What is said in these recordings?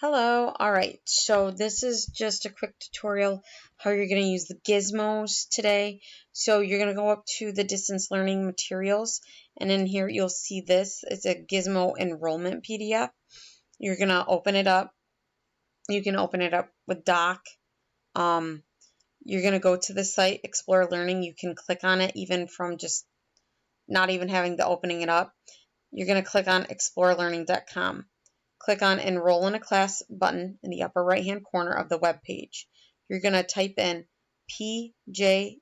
Hello. All right. So this is just a quick tutorial how you're going to use the gizmos today. So you're going to go up to the distance learning materials, and in here you'll see this. It's a Gizmo enrollment PDF. You're going to open it up. You can open it up with Doc. You're going to go to the site, Explore Learning. You can click on it even from just not even having the opening it up. You're going to click on explorelearning.com. Click on Enroll in a Class button in the upper right-hand corner of the web page. You're going to type in PJJ3ND.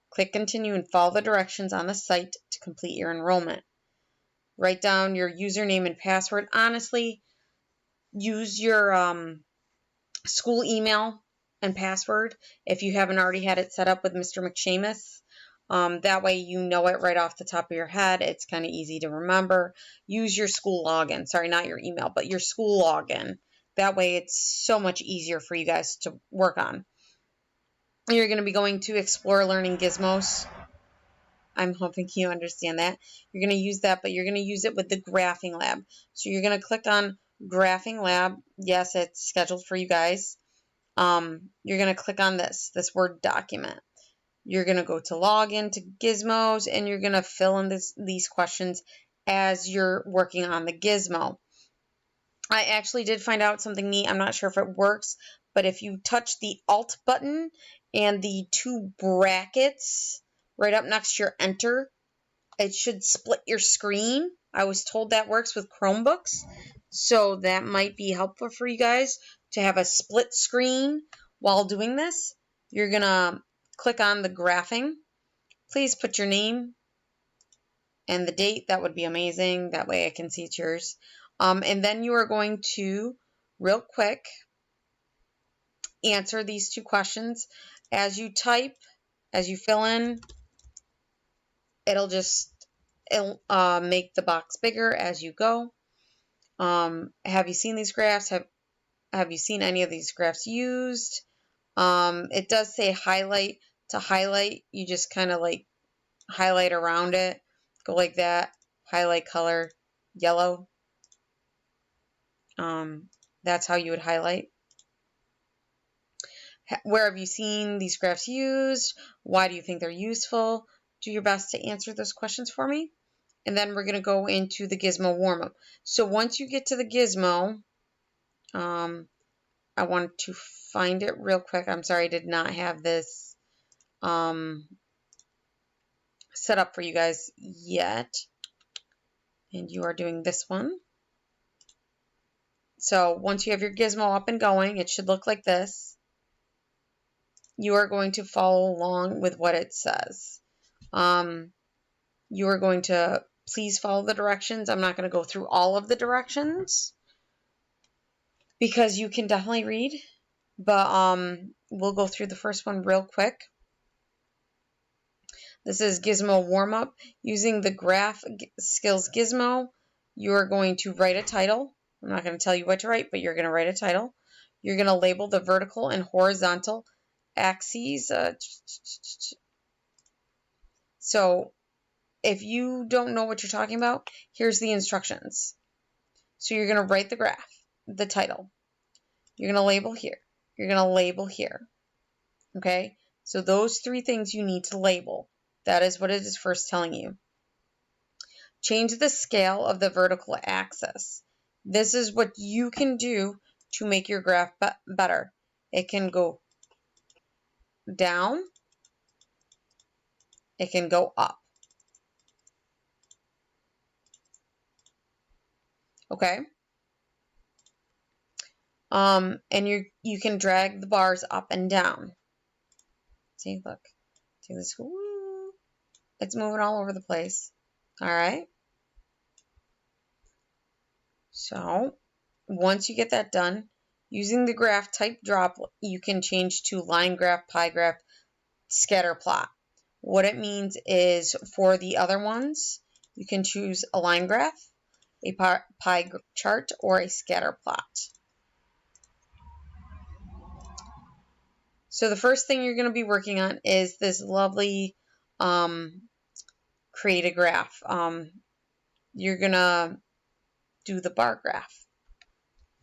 Click Continue and follow the directions on the site to complete your enrollment. Write down your username and password. Honestly, use your school email and password if you haven't already had it set up with Mr. McShamus. That way you know it right off the top of your head. It's kind of easy to remember. Use your school login. Sorry, not your email, but your school login. That way it's so much easier for you guys to work on. You're going to be going to Explore Learning Gizmos. I'm hoping you understand that. You're going to use that, but you're going to use it with the Graphing Lab. So you're going to click on Graphing Lab. Yes, it's scheduled for you guys. You're going to click on this Word document. You're going to go to Login to Gizmos, and you're going to fill in these questions as you're working on the Gizmo. I actually did find out something neat. I'm not sure if it works, but if you touch the Alt button and the two brackets right up next to your Enter, it should split your screen. I was told that works with Chromebooks, so that might be helpful for you guys to have a split screen while doing this. You're going to click on the graphing. Please put your name and the date. That would be amazing. That way I can see it's yours. And then you are going to, real quick, answer these two questions. As you type, as you fill in, it'll make the box bigger as you go. Have you seen these graphs? Have you seen any of these graphs used? It does say highlight. To highlight, you just kind of like highlight around it. Go like that. Highlight color yellow. That's how you would highlight. Where have you seen these graphs used? Why do you think they're useful? Do your best to answer those questions for me. And then we're going to go into the Gizmo warm-up. So once you get to the Gizmo, I want to find it real quick. I'm sorry I did not have this set up for you guys yet. And you are doing this one. So once you have your Gizmo up and going, it should look like this. You are going to follow along with what it says. You are going to please follow the directions. I'm not going to go through all of the directions because you can definitely read, but we'll go through the first one real quick. This is Gizmo warm-up. Using the Graph Skills Gizmo, you are going to write a title. I'm not going to tell you what to write, but you're going to write a title. You're going to label the vertical and horizontal axes. So if you don't know what you're talking about, here's the instructions. So you're going to write the graph, the title. You're going to label here. You're going to label here. Okay? So those three things you need to label. That is what it is first telling you. Change the scale of the vertical axis. This is what you can do to make your graph better. It can go down. It can go up. Okay? And you can drag the bars up and down. See, look. See this? Woo. It's moving all over the place. All right? So, once you get that done, using the graph type drop, you can change to line graph, pie graph, scatter plot. What it means is for the other ones, you can choose a line graph, a pie chart, or a scatter plot. So the first thing you're going to be working on is this lovely create a graph. You're going to do the bar graph.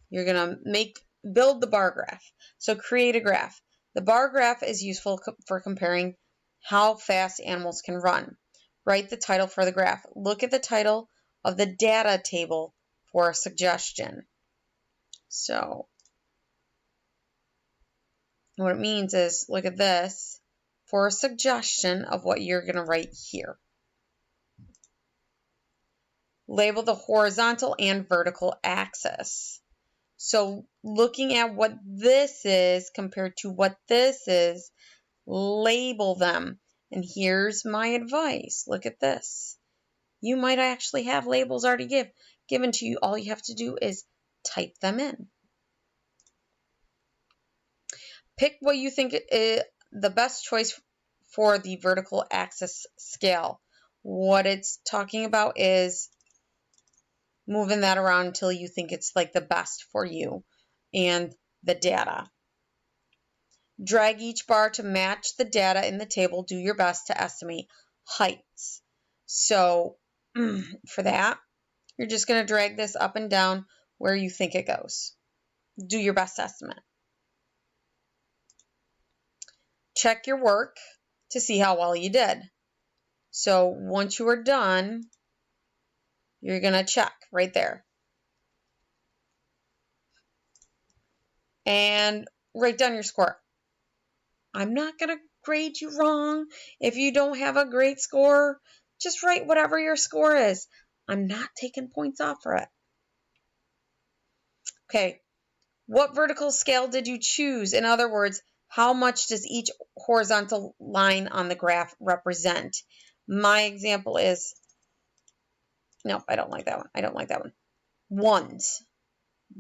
You're going to build the bar graph. So create a graph. The bar graph is useful for comparing how fast animals can run. Write the title for the graph. Look at the title of the data table for a suggestion. So what it means is look at this for a suggestion of what you're going to write here. Label the horizontal and vertical axis. So looking at what this is compared to what this is, label them. And here's my advice. Look at this. You might actually have labels already given to you. All you have to do is type them in. Pick what you think is the best choice for the vertical axis scale. What it's talking about is moving that around until you think it's like the best for you and the data. Drag each bar to match the data in the table. Do your best to estimate heights. So for that, you're just going to drag this up and down where you think it goes. Do your best estimate. Check your work to see how well you did. So once you are done, you're going to check right there. And write down your score. I'm not going to grade you wrong. If you don't have a great score, just write whatever your score is. I'm not taking points off for it. Okay, what vertical scale did you choose? In other words, how much does each horizontal line on the graph represent? My example is, no, I don't like that one. I don't like that one. Ones.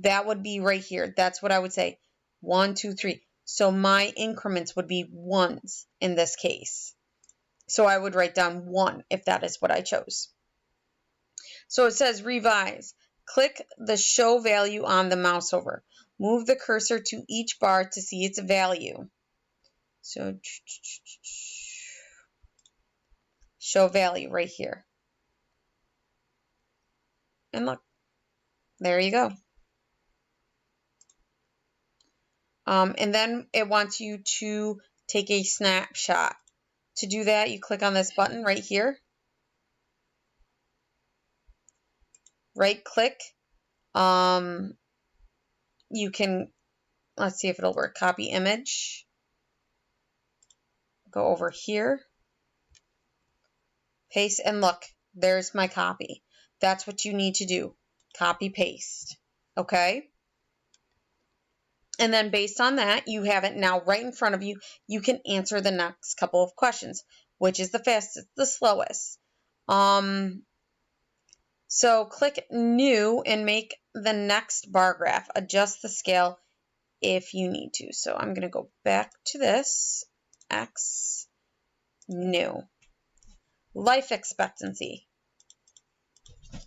That would be right here. That's what I would say. 1, 2, 3. So my increments would be ones in this case. So I would write down 1 if that is what I chose. So it says revise. Click the show value on the mouse over. Move the cursor to each bar to see its value. So show value right here. And look, there you go. And then it wants you to take a snapshot. To do that, you click on this button right here. Right click. You can, let's see if it'll work. Copy image. Go over here. Paste and look, there's my copy. That's what you need to do. Copy paste. Okay? And then based on that, you have it now right in front of you. You can answer the next couple of questions. Which is the fastest, the slowest? So click new and make the next bar graph. Adjust the scale if you need to. So I'm going to go back to this. X new. Life expectancy.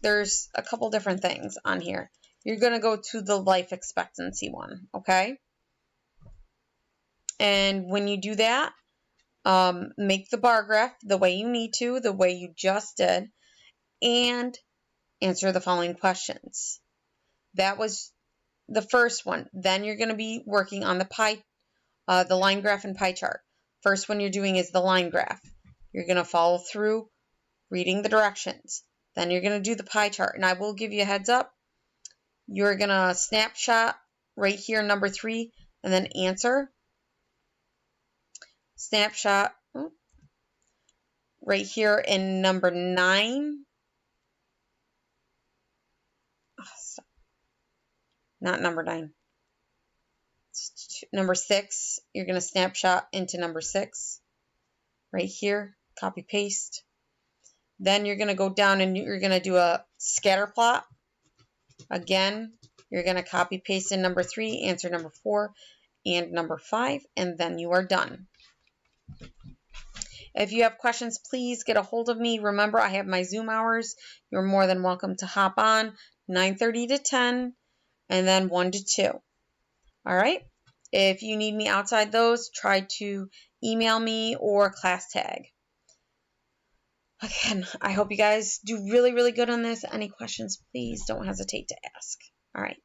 There's a couple different things on here. You're going to go to the life expectancy one, okay? And when you do that, make the bar graph the way you need to, the way you just did, and answer the following questions. That was the first one. Then you're going to be working on the line graph and pie chart. First one you're doing is the line graph. You're going to follow through reading the directions. Then you're going to do the pie chart. And I will give you a heads up. You're going to snapshot right here, number 3, and then answer. Snapshot right here in number 9. Not number 9. Number 6. You're going to snapshot into number 6. Right here. Copy paste. Then you're going to go down and you're going to do a scatter plot. Again, you're going to copy paste in number 3, answer number 4, and number 5, and then you are done. If you have questions, please get a hold of me. Remember, I have my Zoom hours. You're more than welcome to hop on 9:30 to 10, and then 1 to 2. All right? If you need me outside those, try to email me or class tag. Again, I hope you guys do really, really good on this. Any questions, please don't hesitate to ask. All right.